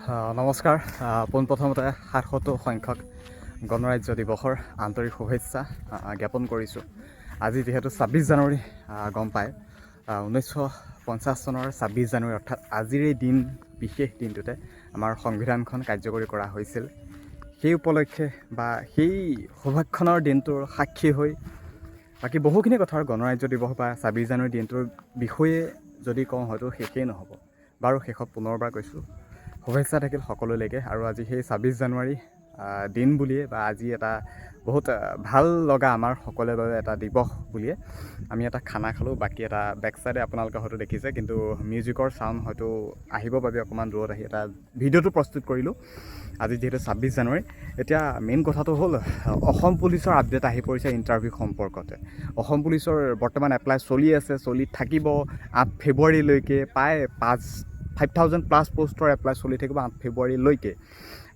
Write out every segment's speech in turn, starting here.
নমস্কাৰ। পোনপ্ৰথমতে ৭৭ সংখ্যক গণৰাজ্য দিৱসৰ আন্তৰিক শুভেচ্ছা জ্ঞাপন কৰিছোঁ। আজি যিহেতু ২৬ জানুৱাৰী গম পায়, ১৯৫০ চনৰ ২৬ জানুৱাৰী অৰ্থাৎ আজিৰ এই দিন বিশেষ দিনটোতে আমাৰ সংবিধানখন কাৰ্যকৰী কৰা হৈছিল। সেই উপলক্ষে বা সেই সৌভাগ্যখনৰ দিনটোৰ সাক্ষী হৈ বাকী বহুখিনি কথাৰ গণৰাজ্য দিৱস বা ২৬ জানুৱাৰী দিনটোৰ বিষয়ে যদি কওঁ হয়তো শেষেই নহ'ব। বাৰু শেষত পুনৰবাৰ কৈছোঁ, শুভেচ্ছা থাকিল সকলোলৈকে। আৰু আজি সেই ২৬ জানুৱাৰী দিন বুলিয়ে বা আজি এটা বহুত ভাল লগা আমাৰ সকলোৰে বাবে এটা দিৱস বুলিয়ে আমি এটা খানা খালোঁ। বাকী এটা বেক চাইডে আপোনালোকে হয়তো দেখিছে, কিন্তু মিউজিকৰ চাউণ্ড হয়তো আহিবৰ বাবে অকণমান দূৰত আহি এটা ভিডিঅ'টো প্ৰস্তুত কৰিলোঁ। আজি যিহেতু ২৬ জানুৱাৰী, এতিয়া মেইন কথাটো হ'ল অসম পুলিচৰ আপডেট আহি পৰিছে ইণ্টাৰভিউ সম্পৰ্কতে। অসম পুলিচৰ বৰ্তমান এপ্লাই চলি আছে, চলি থাকিব ৮ ফেব্ৰুৱাৰীলৈকে। প্ৰায় 5,000+ পষ্টৰ এপ্লাই চলি থাকিব ৮ ফেব্ৰুৱাৰীলৈকে।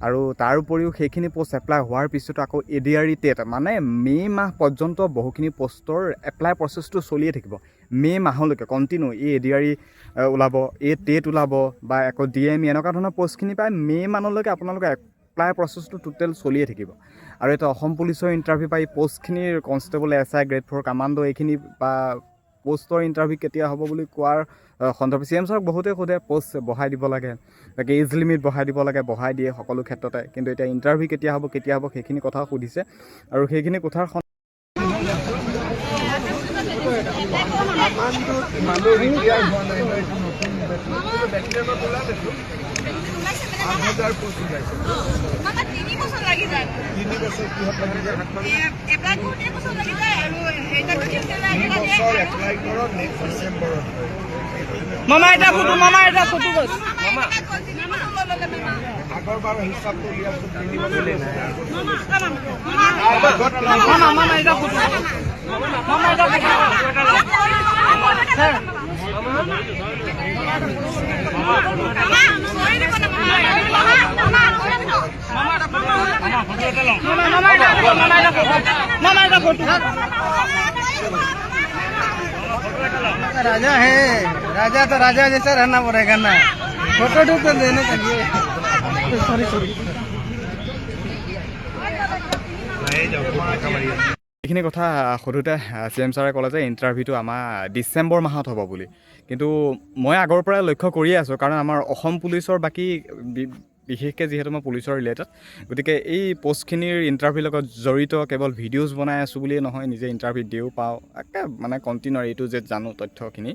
আৰু তাৰ উপৰিও সেইখিনি পষ্ট এপ্লাই হোৱাৰ পিছতো আকৌ ADRE টেট, মানে মে' মাহ পৰ্যন্ত বহুখিনি পষ্টৰ এপ্লাই প্ৰচেছটো চলিয়ে থাকিব। মে' মাহলৈকে কণ্টিনিউ এই ADRE ওলাব, এই টেট ওলাব বা আকৌ DME এনেকুৱা ধৰণৰ পষ্টখিনি প্ৰায় মে' মানলৈকে আপোনালোকে এপ্লাই প্ৰচেছটো টোটেল চলিয়ে থাকিব। আৰু এটা অসম পুলিচৰ ইণ্টাৰভিউ বা এই পষ্টখিনিৰ কনষ্টেবল, SI, গ্ৰেড 4 কামাণ্ডো এইখিনি বা পষ্টৰ ইণ্টাৰভিউ কেতিয়া হ'ব বুলি কোৱাৰ সন্দৰ্ভত CM ছাৰক বহুতে সোধে, পষ্ট বঢ়াই দিব লাগে, তাকে এজ লিমিট বঢ়াই দিব লাগে, বঢ়াই দিয়ে সকলো ক্ষেত্ৰতে। কিন্তু এতিয়া ইণ্টাৰভিউ কেতিয়া হ'ব সেইখিনি কথাও সুধিছে। আৰু সেইখিনি কথাৰ মামা এটা ফটো বস আগৰবাৰ হিচাপটো উলিয়াইছো 3 বছৰ মামা এটা ফটো মামা এটা राजा है, राजा तो राजा जैसा रहना पड़ेगा ना। फोटो तो देने चाहिए। सॉरी এইখিনি কথা সোধোতে CM ছাৰে ক'লে যে ইণ্টাৰভিউটো আমাৰ ডিচেম্বৰ মাহত হ'ব বুলি। কিন্তু মই আগৰ পৰাই লক্ষ্য কৰিয়ে আছোঁ, কাৰণ আমাৰ অসম পুলিচৰ বাকী বিশেষকৈ যিহেতু মই পুলিচৰ ৰিলেটেড, গতিকে এই পষ্টখিনিৰ ইণ্টাৰভিউৰ লগত জড়িত কেৱল ভিডিঅ'জ বনাই আছোঁ বুলিয়ে নহয়, নিজে ইণ্টাৰভিউ দিও পাওঁ, একে মানে কণ্টিনিউ A to Z জানো তথ্যখিনি।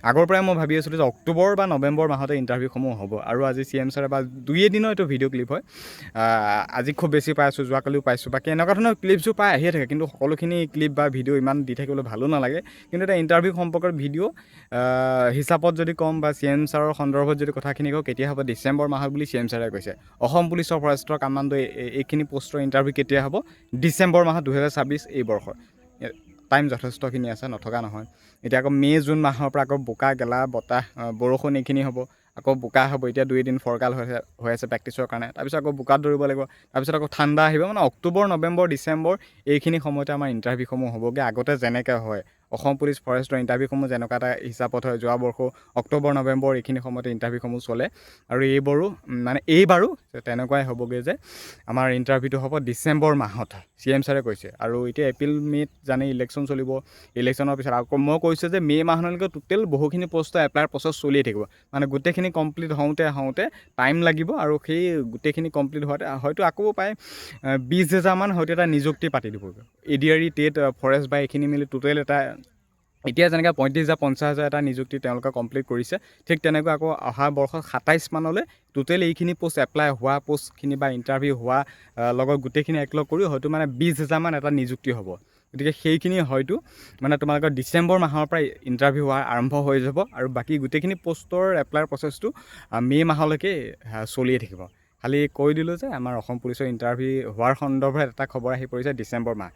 আগৰ পৰাই মই ভাবি আছিলোঁ যে অক্টোবৰ বা নৱেম্বৰ মাহতে ইণ্টাৰভিউসমূহ হ'ব। আৰু আজি CM ছাৰে বা 2 দিনৰ এইটো ভিডিঅ' ক্লিপ হয়, আজি খুব বেছি পাই আছোঁ, যোৱাকালিও পাইছোঁ, বাকী এনেকুৱা ধৰণৰ ক্লিপছো প্ৰায় আহিয়ে থাকে। কিন্তু সকলোখিনি ক্লিপ বা ভিডিঅ' ইমান দি থাকিবলৈ ভালো নালাগে। কিন্তু এটা ইণ্টাৰভিউ সম্পৰ্কৰ ভিডিঅ' হিচাপত যদি ক'ম বা CM ছাৰৰ সন্দৰ্ভত যদি কথাখিনি কওঁ, কেতিয়া হ'ব, ডিচেম্বৰ মাহত বুলি CM ছাৰে কৈছে। অসম পুলিচৰ ফৰেষ্টৰ কামাণ্ডো এইখিনি পষ্টৰ ইণ্টাৰভিউ কেতিয়া হ'ব, ডিচেম্বৰ মাহত 2026 এই বৰ্ষৰ। টাইম যথেষ্টখিনি আছে, নথকা নহয়। এতিয়া আকৌ মে' জুন মাহৰ পৰা আকৌ বোকা গেলা বতাহ বৰষুণ এইখিনি হ'ব, আকৌ বোকা হ'ব। এতিয়া 2 দিন ফৰকাল হৈ আছে প্ৰেক্টিছৰ কাৰণে, তাৰপিছত আকৌ বোকাত দৌৰিব লাগিব, তাৰপিছত আকৌ ঠাণ্ডা আহিব। মানে অক্টোবৰ, নৱেম্বৰ, ডিচেম্বৰ এইখিনি সময়তে আমাৰ ইণ্টাৰভিউসমূহ হ'বগৈ। আগতে যেনেকৈ হয় অসম পুলিচ ফৰেষ্টৰ ইণ্টাৰভিউসমূহ যেনেকুৱা এটা হিচাপত হয়, যোৱা বৰ্ষও অক্টোবৰ, নৱেম্বৰ এইখিনি সময়তে ইণ্টাৰভিউসমূহ চলে। আৰু এইবাৰো তেনেকুৱাই হ'বগৈ যে আমাৰ ইণ্টাৰভিউটো হ'ব ডিচেম্বৰ মাহত, CM ছাৰে কৈছে। আৰু এতিয়া এপ্ৰিল মে'ত জানে ইলেকশ্যন চলিব, ইলেকশ্যনৰ পিছত আকৌ মই কৈছোঁ যে মে' মাহলৈকে টোটেল বহুখিনি পষ্ট এপ্লাইৰ প্ৰচেছ চলিয়ে থাকিব। মানে গোটেইখিনি কমপ্লিট হওঁতে টাইম লাগিব। আৰু সেই গোটেইখিনি কমপ্লিট হোৱাতে হয়তো আকৌ প্ৰায় 20,000মান হয়তো এটা নিযুক্তি পাতি দিবগৈ। ADRE টেট ফৰেষ্ট বা এইখিনি মিলি টোটেল এটা এতিয়া যেনেকৈ 35,000 50,000 এটা নিযুক্তি তেওঁলোকে কমপ্লিট কৰিছে, ঠিক তেনেকৈ আকৌ অহা বৰ্ষত 27 মানলৈ টোটেল এইখিনি পষ্ট এপ্লাই হোৱা পষ্টখিনি বা ইণ্টাৰভিউ হোৱা লগত গোটেইখিনি একলগ কৰি হয়তো মানে 20,000মান এটা নিযুক্তি হ'ব। গতিকে সেইখিনি হয়তো মানে তোমালোকৰ ডিচেম্বৰ মাহৰ পৰাই ইণ্টাৰভিউ হোৱা আৰম্ভ হৈ যাব। আৰু বাকী গোটেইখিনি পষ্টৰ এপ্লাইৰ প্ৰচেছটো মে' মাহলৈকে চলিয়ে থাকিব। খালি কৈ দিলোঁ যে আমাৰ অসম পুলিচৰ ইণ্টাৰভিউ হোৱাৰ সন্দৰ্ভত এটা খবৰ আহি পৰিছে ডিচেম্বৰ মাহ,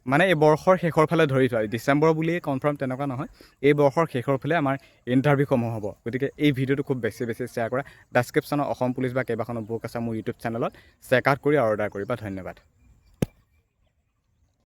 মানে এই বৰ্ষৰ শেষৰ ফালে ধৰি থোৱা। ডিচেম্বৰ বুলিয়ে কনফাৰ্ম তেনেকুৱা নহয়, এই বৰ্ষৰ শেষৰ ফালে আমাৰ ইণ্টাৰভিউসমূহ হ'ব। গতিকে এই ভিডিঅ'টো খুব বেছি শ্বেয়াৰ কৰা। ডেছক্ৰিপশ্যনত অসম পুলিচ বা কেইবাখনো বুক আছে মোৰ ইউটিউব চেনেলত, চেক আউট কৰি অৰ্ডাৰ কৰিবা। ধন্যবাদ।